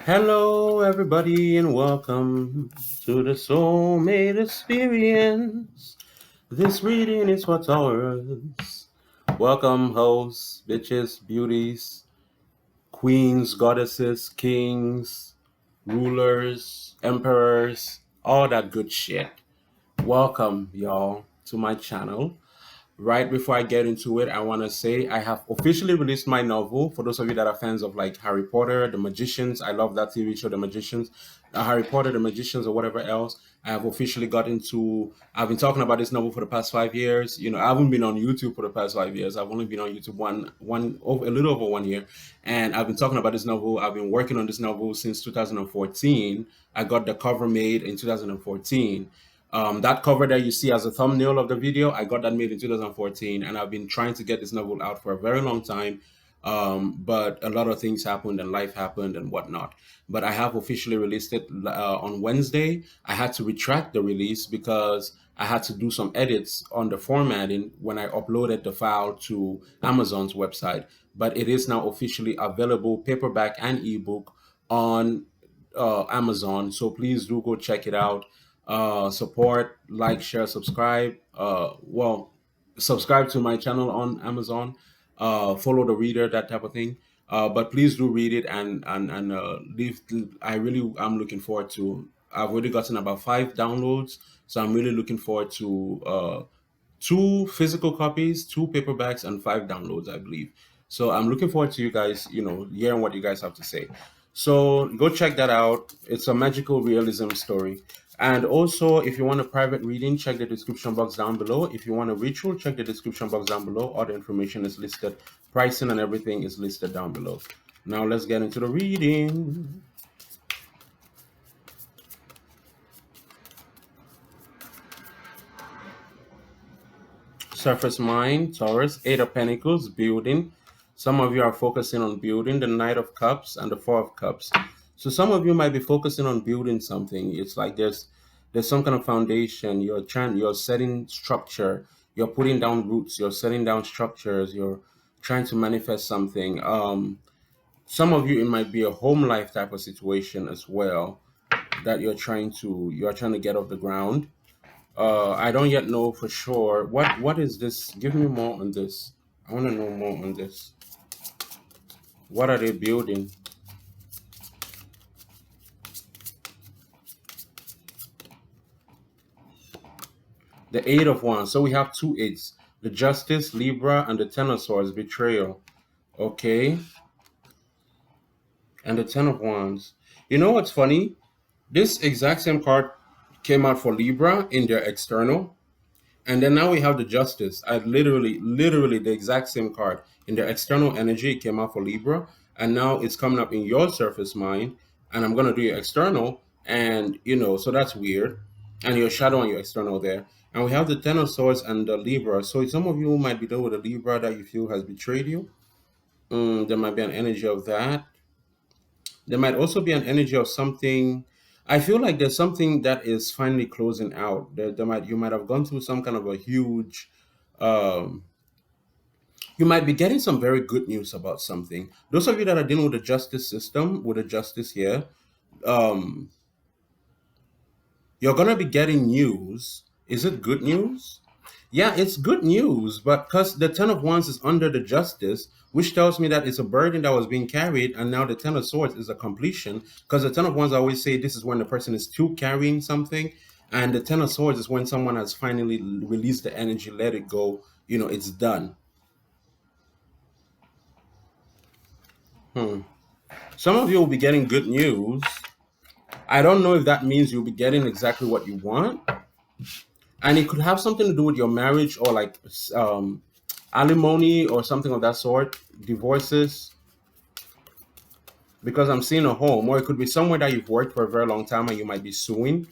Hello, everybody, and welcome to the Soulmate Experience. This reading is for Taurus. Welcome, hosts, bitches, beauties, queens, goddesses, kings, rulers, emperors, all that good shit. Welcome, y'all, to my channel. Right before I get into it, I want to say I have officially released my novel. For those of you that are fans of like Harry Potter, The Magicians, I love that TV show, The Magicians, Harry Potter, The Magicians, or whatever else. I have officially gotten to. I've been talking about this novel for the past 5 years. I haven't been on YouTube for the past 5 years. I've only been on YouTube a little over 1 year, and I've been talking about this novel. I've been working on this novel since 2014. I got the cover made in 2014. That cover that you see as a thumbnail of the video, I got that made in 2014, and I've been trying to get this novel out for a very long time. But a lot of things happened and life happened and whatnot. But I have officially released it on Wednesday. I had to retract the release because I had to do some edits on the formatting when I uploaded the file to Amazon's website. But it is now officially available, paperback and ebook, on Amazon. So please do go check it out. Support, like, share, subscribe. Subscribe to my channel on Amazon. Follow the reader, that type of thing. But please do read it and leave. I really am looking forward to. I've already gotten about 5 downloads, so I'm really looking forward to 2 physical copies, 2 paperbacks, and 5 downloads, I believe. So I'm looking forward to you guys, hearing what you guys have to say. So go check that out. It's a magical realism story. And also, if you want a private reading, check the description box down below. If you want a ritual, check the description box down below. All the information is listed. Pricing and everything is listed down below. Now let's get into the reading. Surface mind, Taurus, 8 of Pentacles, building. Some of you are focusing on building, the Knight of Cups and the Four of Cups. So some of you might be focusing on building something. It's like there's some kind of foundation. You're setting structure. You're putting down roots. You're setting down structures. You're trying to manifest something. Some of you, it might be a home life type of situation as well that you're trying to get off the ground. I don't yet know for sure. What is this? Give me more on this. I want to know more on this. What are they building? The 8 of Wands. So we have 2 8s. The Justice, Libra, and the Ten of Swords, Betrayal. Okay. And the 10 of Wands. You know what's funny? This exact same card came out for Libra in their external. And then now we have the Justice. I literally the exact same card. In the external energy, it came out for Libra. And now it's coming up in your surface mind. And I'm going to do your external. And, so that's weird. And your shadow and your external there. And we have the Ten of Swords and the Libra. So some of you might be dealing with a Libra that you feel has betrayed you. There might be an energy of that. There might also be an energy of something. I feel like there's something that is finally closing out. You might have gone through some kind of a huge. You might be getting some very good news about something. Those of you that are dealing with the justice system, with the justice here, you're gonna be getting news. Is it good news? Yeah, it's good news, but because the Ten of Wands is under the Justice, which tells me that it's a burden that was being carried, and now the Ten of Swords is a completion. Because the Ten of Wands, I always say this is when the person is still carrying something, and the Ten of Swords is when someone has finally released the energy, let it go. It's done. Some of you will be getting good news. I don't know if that means you'll be getting exactly what you want. And it could have something to do with your marriage or like alimony or something of that sort, divorces. Because I'm seeing a home, or it could be somewhere that you've worked for a very long time and you might be suing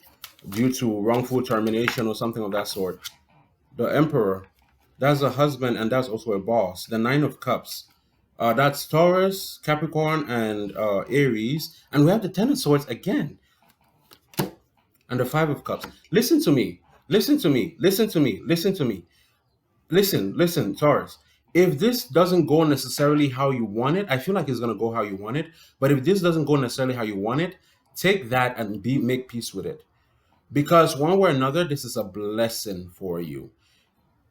due to wrongful termination or something of that sort. The Emperor, that's a husband and that's also a boss. The Nine of Cups, that's Taurus, Capricorn, and Aries. And we have the Ten of Swords again. And the Five of Cups. Listen to me. Listen to me. Listen to me. Listen to me. Listen, Taurus. if this doesn't go necessarily how you want it, I feel like it's gonna go how you want it. But if this doesn't go necessarily how you want it, take that and be make peace with it. Because one way or another, this is a blessing for you.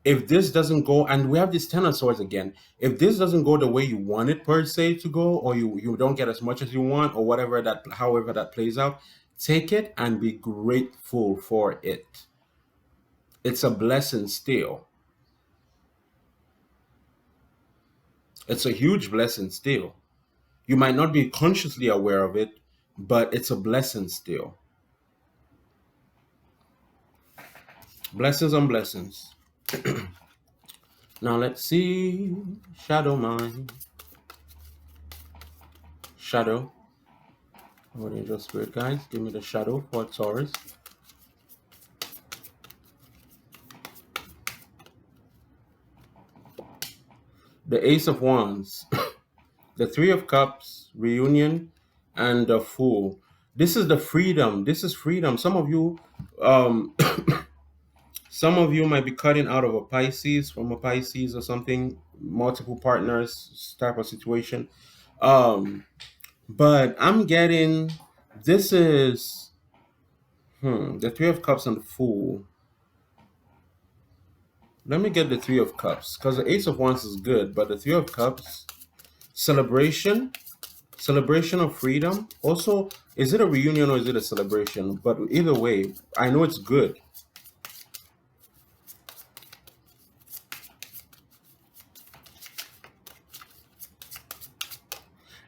If this doesn't go, and we have this ten of swords again, if this doesn't go the way you want it per se to go, or you don't get as much as you want, or whatever that, however that plays out, take it and be grateful for it. It's a blessing still. It's a huge blessing still. You might not be consciously aware of it, but it's a blessing still. Blessings on blessings. Now let's see. Shadow mind. Shadow. What angel spirit guys? Give me the shadow for Taurus. The Ace of Wands. The Three of Cups, reunion, and the Fool. This is the freedom. This is freedom. Um, some of you might be cutting out of a Pisces, from a Pisces or something, multiple partners type of situation. But I'm getting, this is the Three of Cups and the Fool. Let me get the Three of Cups, because the Ace of Wands is good, but the Three of Cups, celebration of freedom. Also, is it a reunion or is it a celebration? But either way, I know it's good.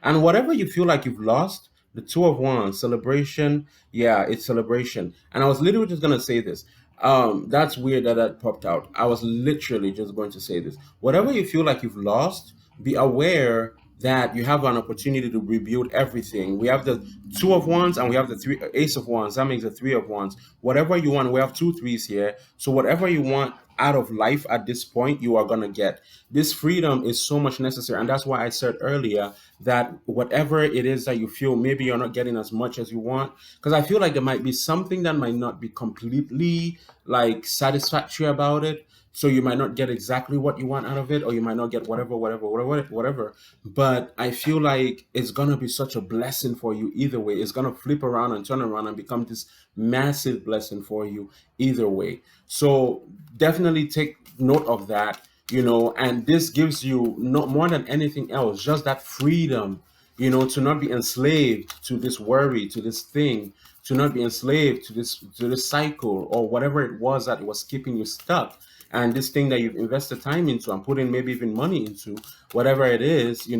And whatever you feel like you've lost, the Two of Wands, celebration, yeah, it's celebration. And I was literally just gonna say this. That's weird that that popped out. I was literally just going to say this. Whatever you feel like you've lost, be aware that you have an opportunity to rebuild everything. We have the Two of Wands and we have the three Ace of Wands. That makes the Three of Wands. Whatever you want, we have two threes here. So whatever you want out of life at this point, you are gonna get. This freedom is so much necessary, and that's why I said earlier that whatever it is that you feel maybe you're not getting as much as you want, because I feel like there might be something that might not be completely like satisfactory about it, so you might not get exactly what you want out of it, or you might not get whatever. But I feel like it's gonna be such a blessing for you either way. It's gonna flip around and turn around and become this massive blessing for you either way. So definitely take note of that, and this gives you, not more than anything else, just that freedom, to not be enslaved to this worry, to this thing, to not be enslaved to this cycle or whatever it was that was keeping you stuck. And this thing that you've invested time into and putting maybe even money into, whatever it is,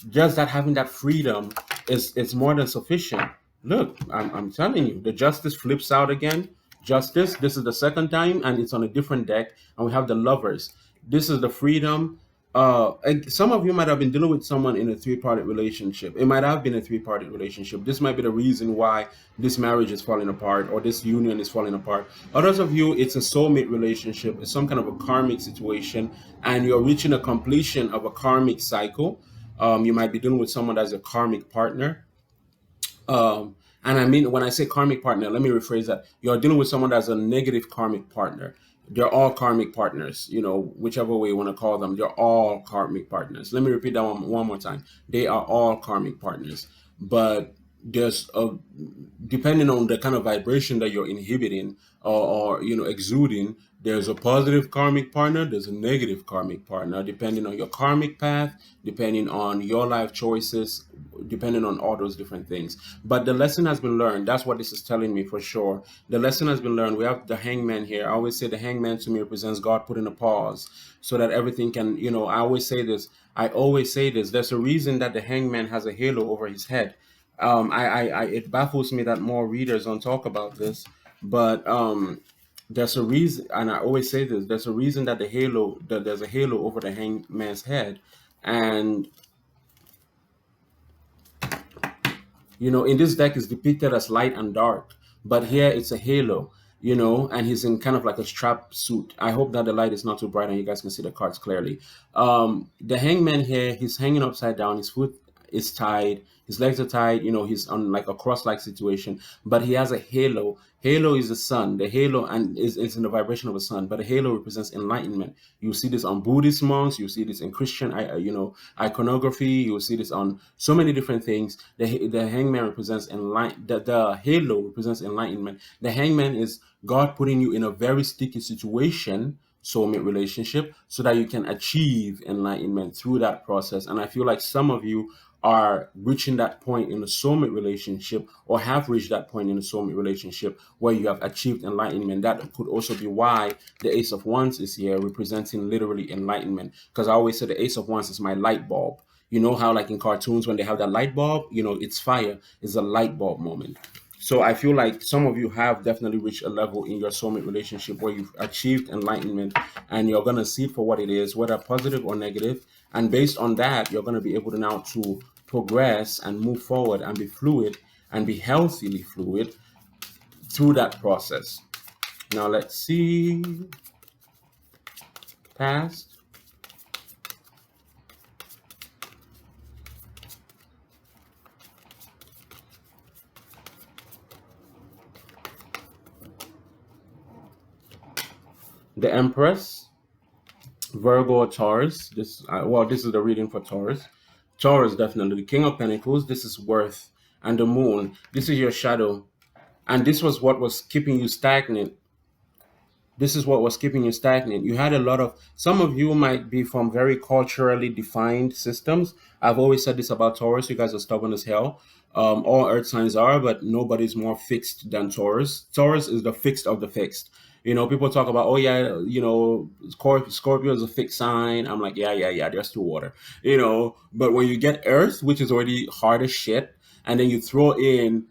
just that having that freedom is more than sufficient. Look, I'm telling you, the justice flips out again. Justice, this is the second time, and it's on a different deck, and we have the lovers. This is the freedom. And some of you might have been dealing with someone in a three-party relationship. It might have been a three-party relationship. This might be the reason why this marriage is falling apart or this union is falling apart. Others of you, it's a soulmate relationship. It's some kind of a karmic situation, and you're reaching a completion of a karmic cycle. You might be dealing with someone that's a karmic partner. And I mean, when I say karmic partner, let me rephrase that. You're dealing with someone that's a negative karmic partner. They're all karmic partners, whichever way you want to call them. They're all karmic partners. Let me repeat that one more time. They are all karmic partners. But there's depending on the kind of vibration that you're inhibiting or exuding, there's a positive karmic partner, there's a negative karmic partner, depending on your karmic path, depending on your life choices, depending on all those different things. But the lesson has been learned. That's what this is telling me for sure. The lesson has been learned. We have the hangman here. I always say the hangman to me represents God putting a pause so that everything can, I always say this. There's a reason that the hangman has a halo over his head. It baffles me that more readers don't talk about this, but there's a reason, and I always say this, there's a reason that there's a halo over the hangman's head. And in this deck is depicted as light and dark, but here it's a halo, and he's in kind of like a strap suit. I hope that the light is not too bright and you guys can see the cards clearly. The hangman here, he's hanging upside down. His foot is tied. His legs are tied. He's on like a cross-like situation, but he has a halo. Halo is the sun. The halo and is in the vibration of a sun, but the halo represents enlightenment. You see this on Buddhist monks. You see this in Christian, iconography. You will see this on so many different things. The hangman represents the halo represents enlightenment. The hangman is God putting you in a very sticky situation, soulmate relationship, so that you can achieve enlightenment through that process. And I feel like some of you are reaching that point in a soulmate relationship, or have reached that point in a soulmate relationship where you have achieved enlightenment. That could also be why the Ace of Wands is here, representing literally enlightenment. Because I always say the Ace of Wands is my light bulb. You know how like in cartoons when they have that light bulb, it's fire. It's a light bulb moment. So I feel like some of you have definitely reached a level in your soulmate relationship where you've achieved enlightenment, and you're going to see it for what it is, whether positive or negative. And based on that, you're going to be able to now to progress and move forward and be fluid and be healthily fluid through that process. Now let's see. Past. The Empress, Virgo or Taurus. This is the reading for Taurus. Taurus, definitely. The King of Pentacles, this is worth. And the Moon, this is your shadow. And this was what was keeping you stagnant. This is what was keeping you stagnant. You had some of you might be from very culturally defined systems. I've always said this about Taurus. You guys are stubborn as hell. All earth signs are, but nobody's more fixed than Taurus. Taurus is the fixed of the fixed. People talk about, oh yeah, Scorpio is a fixed sign. I'm like, yeah, they're still water. But when you get Earth, which is already hard as shit, and then you throw in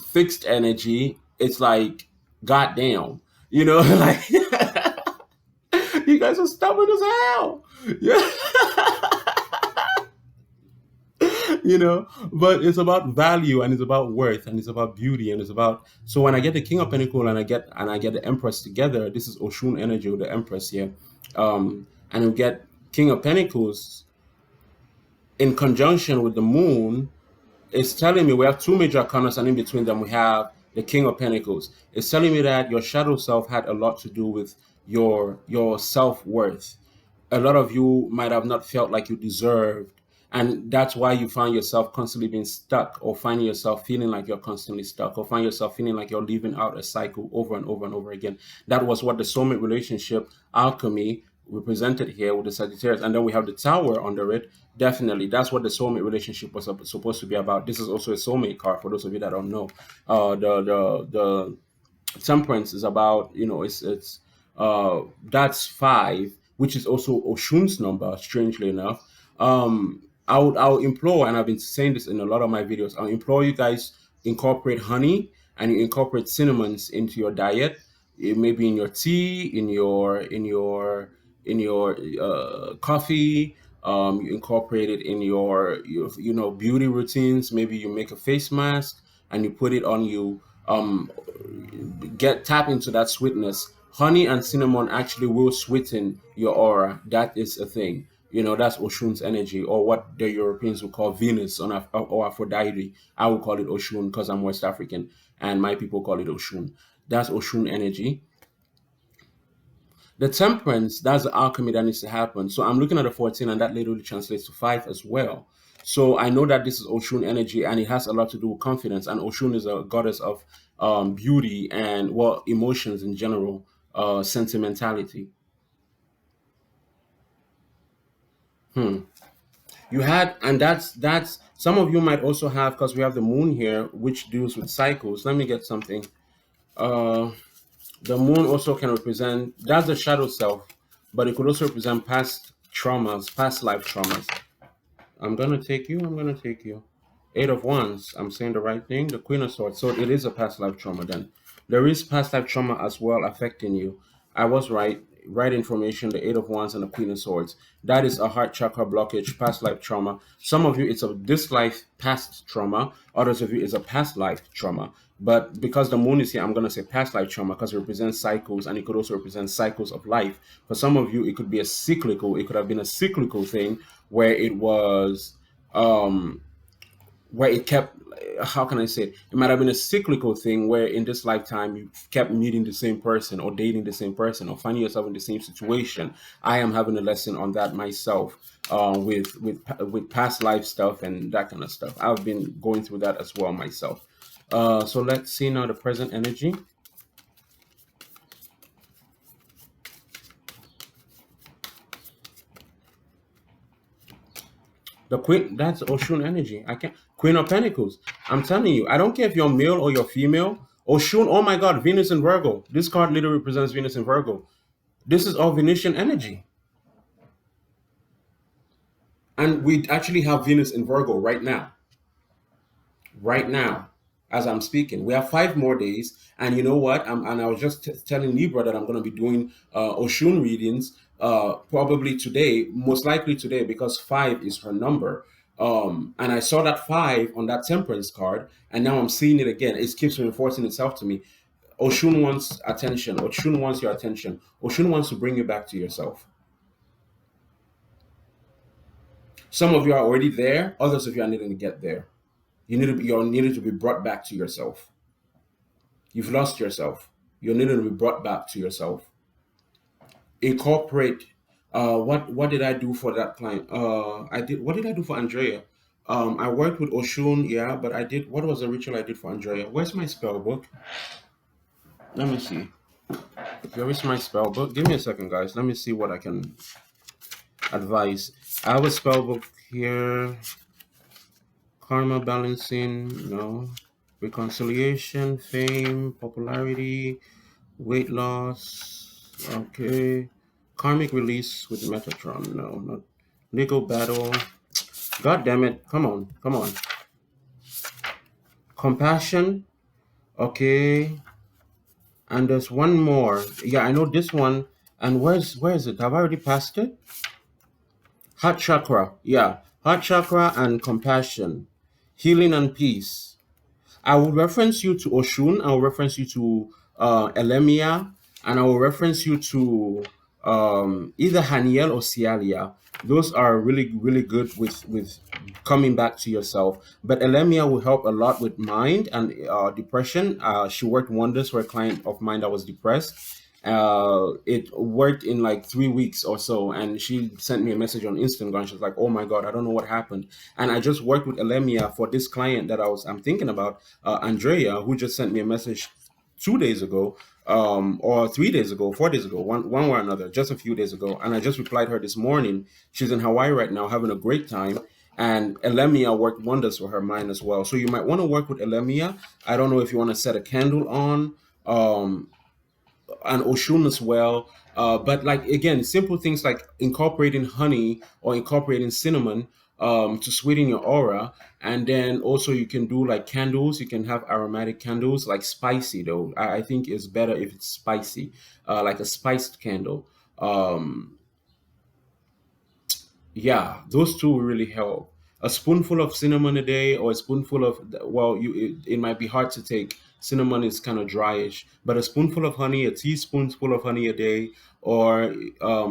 fixed energy, it's like, goddamn. Like you guys are stubborn as hell. Yeah. But it's about value, and it's about worth, and it's about beauty, and it's about. So when I get the King of Pentacles and I get the Empress together, this is Oshun energy with the Empress here, and we get King of Pentacles in conjunction with the Moon. It's telling me we have two major arcanas, and in between them we have the King of Pentacles. It's telling me that your shadow self had a lot to do with your self-worth. A lot of you might have not felt like you deserved, and that's why you find yourself constantly being stuck, or finding yourself feeling like you're constantly stuck, or find yourself feeling like you're living out a cycle over and over and over again. That was what the soulmate relationship alchemy represented here with the Sagittarius. And then we have the Tower under it. Definitely, that's what the soulmate relationship was supposed to be about. This is also a soulmate card for those of you that don't know. The Temperance is about, it's that's 5, which is also Oshun's number, strangely enough. I'll implore, and I've been saying this in a lot of my videos, I'll implore you guys, incorporate honey and you incorporate cinnamons into your diet. It may be in your tea, in your coffee. You incorporate it in your beauty routines. Maybe you make a face mask and you put it on you. Tap into that sweetness. Honey and cinnamon actually will sweeten your aura. That is a thing. That's Oshun's energy, or what the Europeans would call Venus or Aphrodite. I would call it Oshun because I'm West African, and my people call it Oshun. That's Oshun energy. The Temperance, that's the alchemy that needs to happen. So I'm looking at the 14, and that literally translates to 5 as well. So I know that this is Oshun energy, and it has a lot to do with confidence. And Oshun is a goddess of beauty and emotions in general, sentimentality. You had, and that's some of you might also have, because we have the Moon here, which deals with cycles. Let me get something. The Moon also can represent, that's the shadow self, but it could also represent past traumas, past life traumas. I'm gonna take you. 8 of Wands. I'm saying the right thing. The Queen of Swords. So it is a past life trauma then. There is past life trauma as well affecting you. I was right. Right information, the 8 of Wands and the Queen of Swords. That is a heart chakra blockage, past life trauma. Some of you, it's a this life past trauma. Others of you, it's a past life trauma. But because the Moon is here, I'm going to say past life trauma because it represents cycles, and it could also represent cycles of life. For some of you, it could be it could have been a cyclical thing where it was um, where it kept, how can I say it might have been a cyclical thing where in this lifetime you kept meeting the same person or dating the same person or finding yourself in the same situation. I am having a lesson on that myself, with past life stuff and that kind of stuff. I've been going through that as well myself. So let's see now the present energy. The queen, that's Oshun energy. I can't. Queen of Pentacles. I'm telling you, I don't care if you're male or you're female. Oshun, oh my God, Venus in Virgo. This card literally represents Venus in Virgo. This is all Venetian energy. And we actually have Venus in Virgo right now. Right now, as I'm speaking. We have 5 more days. And you know what? And I was just telling Libra that I'm going to be doing Oshun readings probably today, most likely today, because 5 is her number. And I saw that 5 on that temperance card, and now I'm seeing it again. It keeps reinforcing itself to me. Oshun wants attention. Oshun wants your attention. Oshun wants to bring you back to yourself. Some of you are already there. Others of you are needing to get there. You're needed to be brought back to yourself. You've lost yourself. You're needing to be brought back to yourself. Incorporate. What did I do for that client? I did. What did I do for Andrea? I worked with Oshun, yeah, but I did. What was the ritual I did for Andrea? Where's my spell book? Let me see. Where is my spell book? Give me a second, guys. Let me see what I can advise. I have a spell book here. Karma balancing, no. Reconciliation, fame, popularity, weight loss, okay. Karmic release with Metatron, no, not legal battle. God damn it, come on, come on. Compassion, okay. And there's one more. Yeah, I know this one. And where is it? Have I already passed it? Heart chakra, yeah. Heart chakra and compassion, healing and peace. I will reference you to Oshun. I will reference you to Elemia, and I will reference you to either Haniel or Cialia. Those are really, really good with coming back to yourself. But Elemia will help a lot with mind and depression. She worked wonders for a client of mine that was depressed. It worked in like 3 weeks or so, and she sent me a message on Instagram. She was like, "Oh my God, I don't know what happened." And I just worked with Elemia for this client that I'm thinking about, Andrea, who just sent me a message 2 days ago, or 3 days ago, 4 days ago, one way or another, just a few days ago. And I just replied her this morning. She's in Hawaii right now, having a great time. And Elemia worked wonders for her mind as well. So you might want to work with Elemia. I don't know if you want to set a candle on. And Oshun as well. But like again, simple things like incorporating honey or incorporating cinnamon to sweeten your aura, and then also you can do like candles. You can have aromatic candles, like spicy though. I think it's better if it's spicy, like a spiced candle. Um, yeah, those two will really help. A spoonful of cinnamon a day, or a spoonful of, well, it might be hard to take. Cinnamon is kind of dryish, but a spoonful of honey, a teaspoonful of honey a day, or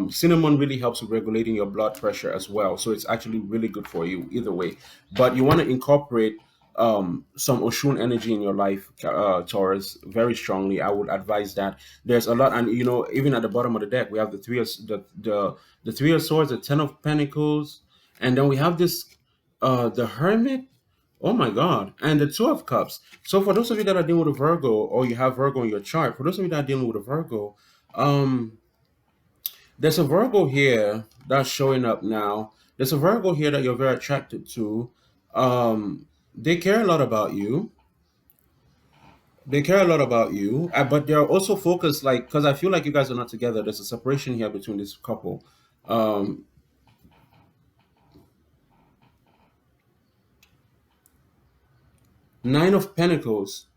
cinnamon really helps with regulating your blood pressure as well. So it's actually really good for you either way. But you want to incorporate some Oshun energy in your life, Taurus, very strongly. I would advise that. There's a lot, and you know, even at the bottom of the deck, we have the 3 of Swords, the 10 of Pentacles, and then we have this the Hermit. Oh my God, and the 2 of Cups. So for those of you that are dealing with a Virgo, or you have Virgo in your chart, for those of you that are dealing with a Virgo, um, there's a Virgo here that's showing up now. There's a Virgo here that you're very attracted to. They care a lot about you. They care a lot about you, but they're also focused, like, because I feel like you guys are not together. There's a separation here between this couple. Um, 9 of Pentacles.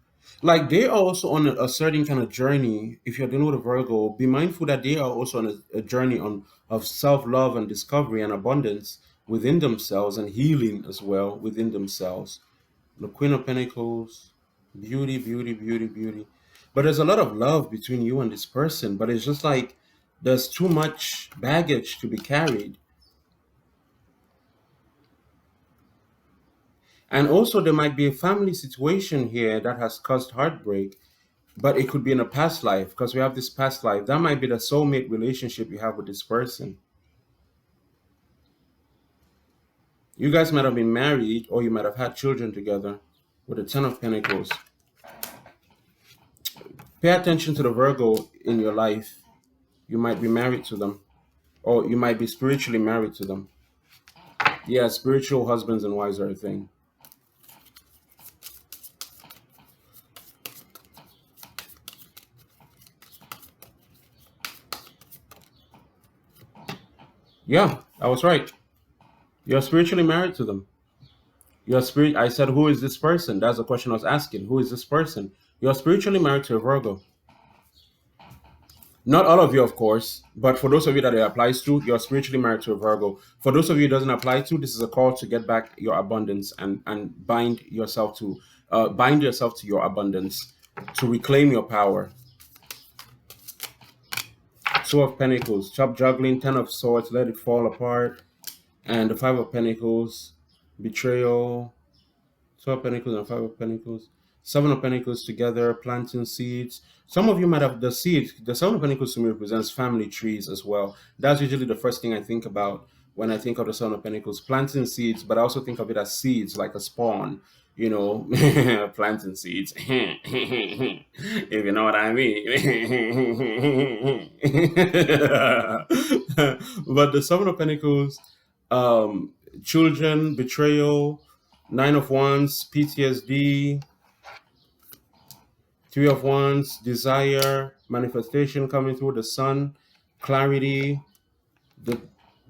Like they are also on a certain kind of journey. If you're dealing with a Virgo, be mindful that they are also on a journey on of self-love and discovery and abundance within themselves, and healing as well within themselves. The Queen of Pentacles, beauty, beauty, beauty, beauty. But there's a lot of love between you and this person, but it's just like there's too much baggage to be carried. And also, there might be a family situation here that has caused heartbreak, but it could be in a past life because we have this past life. That might be the soulmate relationship you have with this person. You guys might have been married or you might have had children together with the Ten of Pentacles. Pay attention to the Virgo in your life. You might be married to them or you might be spiritually married to them. Yeah, spiritual husbands and wives are a thing. Yeah, I was right. You're spiritually married to them. You're spirit. I said, who is this person? That's the question I was asking. Who is this person? You're spiritually married to a Virgo. Not all of you, of course, but for those of you that it applies to, you're spiritually married to a Virgo. For those of you it doesn't apply to, this is a call to get back your abundance and bind yourself to your abundance, to reclaim your power. Two of Pentacles, stop juggling. Ten of Swords, let it fall apart. And the Five of Pentacles, betrayal. Two of Pentacles and Five of Pentacles. Seven of Pentacles together, planting seeds. Some of you might have the seed. The Seven of Pentacles to me represents family trees as well. That's usually the first thing I think about when I think of the Seven of Pentacles, planting seeds, but I also think of it as seeds, like a spawn, you know, planting seeds. If you know what I mean. But the Seven of Pentacles, children, betrayal, Nine of Wands, PTSD, Three of Wands, desire, manifestation coming through the sun, clarity, the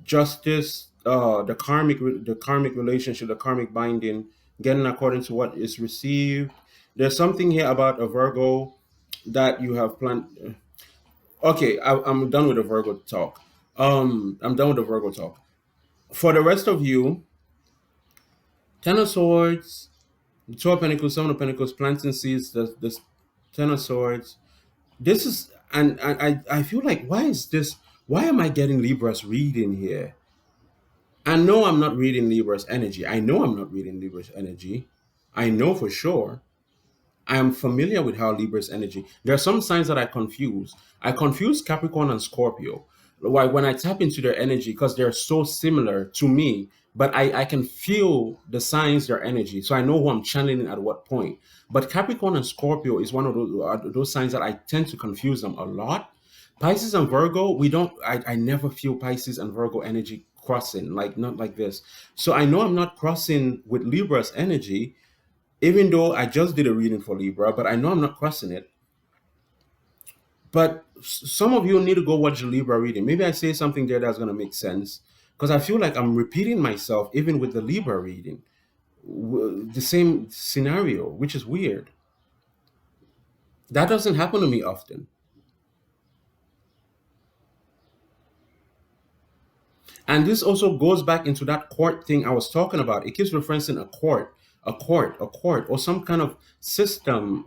justice, the karmic relationship, the karmic binding, getting according to what is received. There's something here about a Virgo that you have planned. Okay, I'm done with the Virgo talk. I'm done with the Virgo talk. For the rest of you, Ten of Swords, Two of Pentacles, Seven of Pentacles, planting seeds, the Ten of Swords. This is, and I feel like, why is this? Why am I getting Libra's reading here? I know I'm not reading Libra's energy. I know I'm not reading Libra's energy. I know for sure. I am familiar with how Libra's energy. There are some signs that I confuse. I confuse Capricorn and Scorpio. Why when I tap into their energy, because they're so similar to me, but I can feel the signs, their energy. So I know who I'm channeling at what point. But Capricorn and Scorpio is one of those signs that I tend to confuse them a lot. Pisces and Virgo, we don't, I never feel Pisces and Virgo energy crossing, like not like this. So I know I'm not crossing with Libra's energy, even though I just did a reading for Libra, but I know I'm not crossing it. But some of you need to go watch the Libra reading. Maybe I say something there that's going to make sense, because I feel like I'm repeating myself even with the Libra reading. The same scenario, which is weird. That doesn't happen to me often. And this also goes back into that court thing I was talking about. It keeps referencing a court, or some kind of system,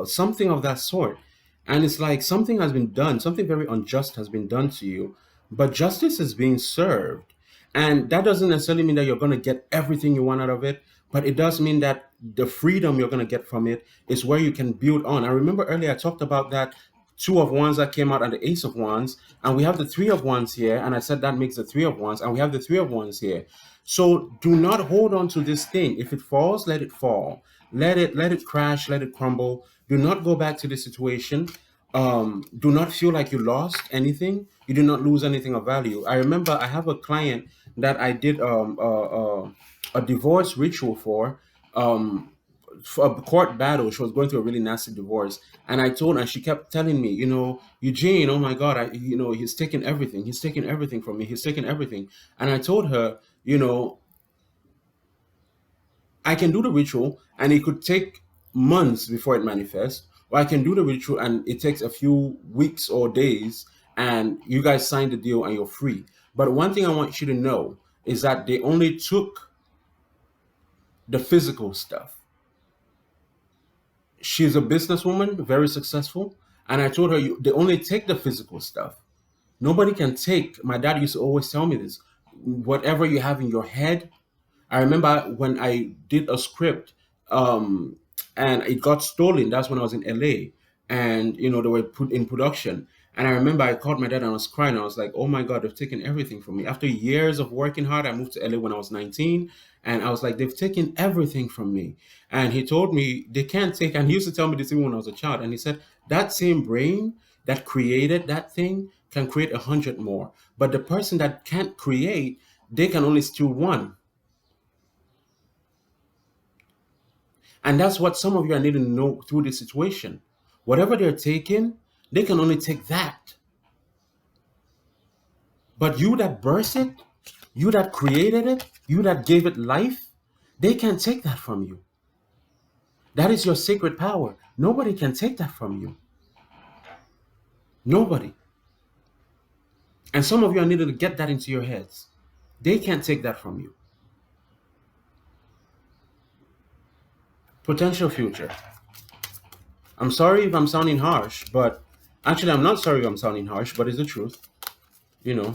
something of that sort. And it's like something has been done, something very unjust has been done to you, but justice is being served. And that doesn't necessarily mean that you're going to get everything you want out of it, but it does mean that the freedom you're going to get from it is where you can build on. I remember earlier I talked about that Two of Wands that came out and the Ace of Wands, and we have the Three of Wands here, and I said that makes the Three of Wands, and we have the Three of Wands here. So do not hold on to this thing. If it falls, let it fall. Let it crash, let it crumble. Do not go back to the situation. Do not feel like you lost anything. You did not lose anything of value. I remember I have a client that I did a divorce ritual for a court battle. She was going through a really nasty divorce, and I told her, and she kept telling me, Eugene, oh my God, he's taking everything. He's taking everything from me. He's taking everything. And I told her, I can do the ritual, and it could take months before it manifests, or I can do the ritual, and it takes a few weeks or days, and you guys sign the deal, and you're free. But one thing I want you to know is that they only took the physical stuff. She's a businesswoman, very successful. And I told her, they only take the physical stuff. Nobody can take, my dad used to always tell me this, whatever you have in your head, I remember when I did a script, um, and it got stolen. That's when I was in LA, and they were put in production. And I remember I called my dad and I was crying. I was like, "Oh my God, they've taken everything from me." After years of working hard, I moved to LA when I was 19, and I was like, "They've taken everything from me." And he told me they can't take. And he used to tell me this even when I was a child. And he said that same brain that created that thing can create 100 more, but the person that can't create, they can only steal one. And that's what some of you are needing to know through this situation. Whatever they're taking, they can only take that. But you that birthed it, you that created it, you that gave it life, they can't take that from you. That is your sacred power. Nobody can take that from you. Nobody. And some of you are needing to get that into your heads. They can't take that from you. Potential future. I'm sorry if I'm sounding harsh, but actually, I'm not sorry if I'm sounding harsh, but it's the truth. You know,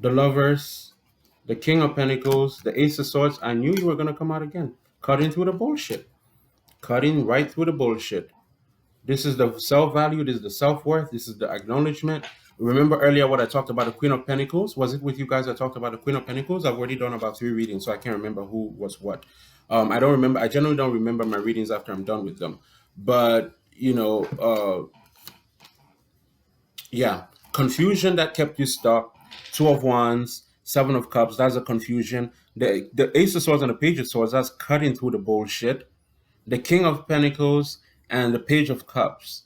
the lovers, the King of Pentacles, the Ace of Swords. I knew you were going to come out again. Cutting through the bullshit. Cutting right through the bullshit. This is the self-value. This is the self-worth. This is the acknowledgement. Remember earlier what I talked about the Queen of Pentacles? Was it with you guys I talked about the Queen of Pentacles? I've already done about 3 readings, so I can't remember who was what. I don't remember. I generally don't remember my readings after I'm done with them. But, yeah, confusion that kept you stuck. 2 of Wands, 7 of Cups. That's a confusion. The Ace of Swords and the Page of Swords. That's cutting through the bullshit. The King of Pentacles and the Page of Cups.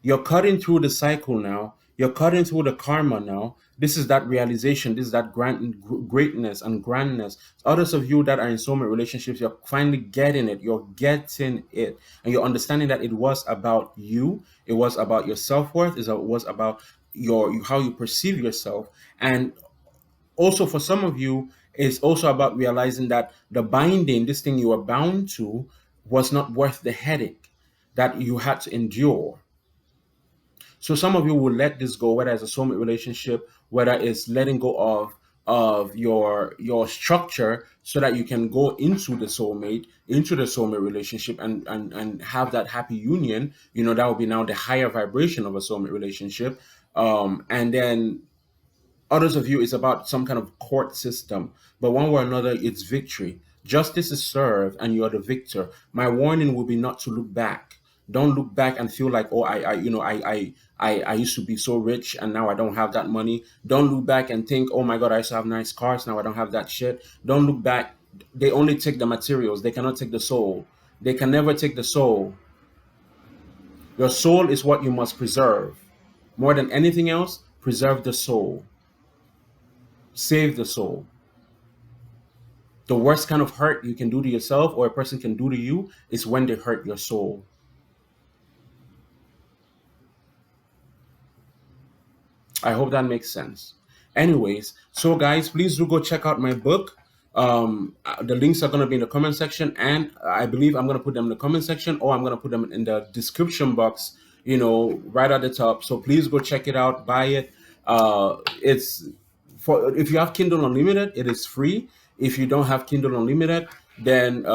You're cutting through the cycle now. You're cutting through the karma now. This is that realization. This is that greatness and grandness. Others of you that are in soulmate relationships, you're finally getting it. You're getting it. And you're understanding that it was about you. It was about your self-worth. It was about how you perceive yourself. And also for some of you, it's also about realizing that the binding, this thing you were bound to, was not worth the headache that you had to endure. So some of you will let this go, whether it's a soulmate relationship, whether it's letting go of your structure, so that you can go into the soulmate relationship and have that happy union. That will be now the higher vibration of a soulmate relationship. And then others of you, it's about some kind of court system, but one way or another, it's victory. Justice is served, and you are the victor. My warning will be not to look back. Don't look back and feel like, oh, I used to be so rich and now I don't have that money. Don't look back and think, oh my God, I used to have nice cars, now I don't have that shit. Don't look back. They only take the materials. They cannot take the soul. They can never take the soul. Your soul is what you must preserve. More than anything else, preserve the soul. Save the soul. The worst kind of hurt you can do to yourself or a person can do to you is when they hurt your soul. I hope that makes sense. Anyways, so guys, please do go check out my book. The links are going to be in the comment section, and I believe I'm going to put them in the comment section, or I'm going to put them in the description box, right at the top. So please go check it out, buy it. It's for, if you have Kindle Unlimited, it is free. If you don't have Kindle Unlimited, then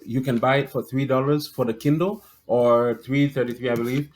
you can buy it for $3 for the Kindle, or $3.33, I believe,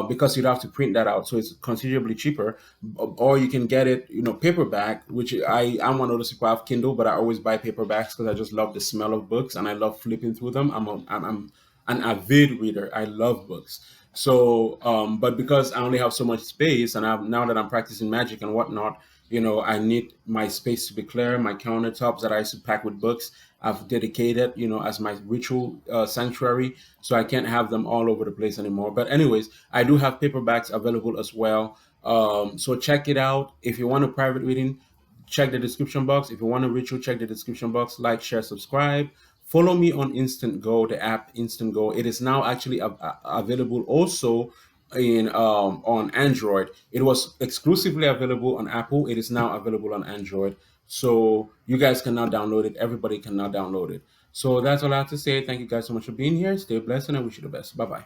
because you'd have to print that out, so it's considerably cheaper. Or you can get it, paperback, which I'm one of those people who have Kindle, but I always buy paperbacks because I just love the smell of books and I love flipping through them. I'm an avid reader. I love books. So, but because I only have so much space, and now that I'm practicing magic and whatnot, I need my space to be clear. My countertops that I used to pack with books, I've dedicated, as my ritual sanctuary. So I can't have them all over the place anymore. But anyways, I do have paperbacks available as well. So check it out. If you want a private reading, check the description box. If you want a ritual, check the description box. Like, share, subscribe. Follow me on Instant Go, the app Instant Go. It is now actually available also in on Android. It was exclusively available on Apple. It is now available on Android. So you guys can now download it. Everybody can now download it. So that's all I have to say. Thank you guys so much for being here. Stay blessed, and I wish you the best. Bye-bye.